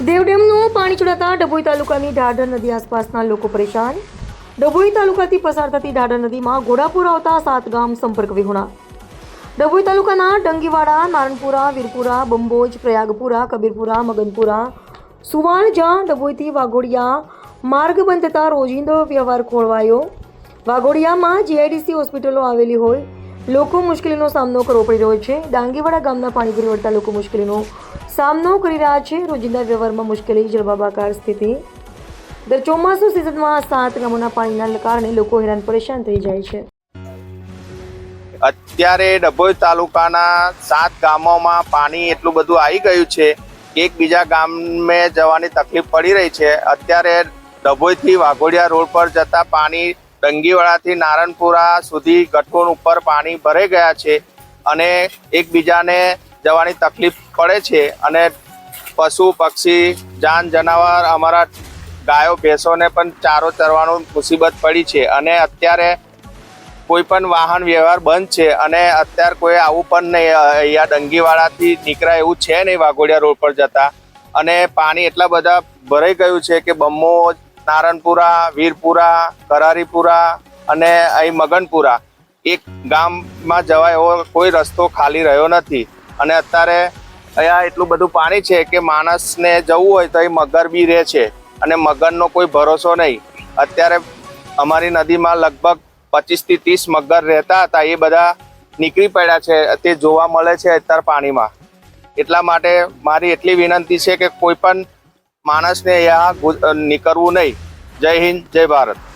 દેવડેમનું પાણી છોડાતા ડભોઈ તાલુકાની ઢાઢર નદી આસપાસના લોકો પરેશાન। ડભોઈ તાલુકાથી પસાર થતી ઢાઢર નદીમાં ઘોડાપુર આવતા 7 ગામ સંપર્ક વિહોણા। ડભોઈ તાલુકાના ડંગીવાડા, નારણપુરા, વીરપુરા, બંબોજ, પ્રયાગપુરા, કબીરપુરા, મગનપુરા, સુવાણજા, ડભોઈથી વાઘોડિયા માર્ગ બંધ થતાં રોજિંદો વ્યવહાર ખોરવાયો। વાઘોડિયામાં જીઆઈડીસી હોસ્પિટલો આવેલી હોય લોકો મુશ્કેલીનો સામનો કરવો પડી રહ્યો છે। ડાંગીવાડા ગામના પાણી ભરી વળતા લોકો મુશ્કેલીનો સામનો કરી રહ્યા છે। રોજિંદા વ્યવહારમાં મુશ્કેલી, જળબંબાકાર સ્થિતિ। દર ચોમાસુ સિઝનમાં 7 ગામોના પાણીના કારણે લોકો હેરાન પરેશાન થઈ જાય છે। અત્યારે ડભોઈ તાલુકાના 7 ગામોમાં પાણી એટલું બધું આવી ગયું છે કે એકબીજા ગામે જવાની તકલીફ પડી રહી છે। અત્યારે ડભોઈથી વાઘોડિયા રોડ પર જતા પાણી ડંગીવાડાથી નારણપુરા સુધી ગઠોણ ઉપર પાણી ભરાઈ ગયા છે અને એકબીજાને જવાની તકલીફ પડે છે અને પશુ પક્ષી જાન જનાવર અમારા ગાયો ભેંસોને પણ ચારો ચરવાનું મુસીબત પડી છે અને અત્યારે કોઈ પણ વાહન વ્યવહાર બંધ છે અને અત્યારે કોઈ આવું પણ નહીં અહીંયા ડંગીવાડાથી નીકળાય એવું છે નહીં વાઘોડિયા રોડ પર જતા અને પાણી એટલા બધા ભરાઈ ગયું છે કે બંબોજ, નારણપુરા, વીરપુરા, કરારીપુરા અને અહીં મગનપુરા એક ગામમાં જવાય એવો કોઈ રસ્તો ખાલી રહ્યો નથી અને અત્યારે અહીંયા એટલું બધું પાણી છે કે માણસને જવું હોય તો અહીં મગર બી રહે છે અને મગરનો કોઈ ભરોસો નહીં। અત્યારે અમારી નદીમાં લગભગ 25 થી 30 મગર રહેતા હતા, એ બધા નીકળી પડ્યા છે, તે જોવા મળે છે અત્યારે પાણીમાં। એટલા માટે મારી એટલી વિનંતી છે કે કોઈ પણ માણસને અહીંયા નીકળવું નહીં। જય હિન્દ, જય ભારત।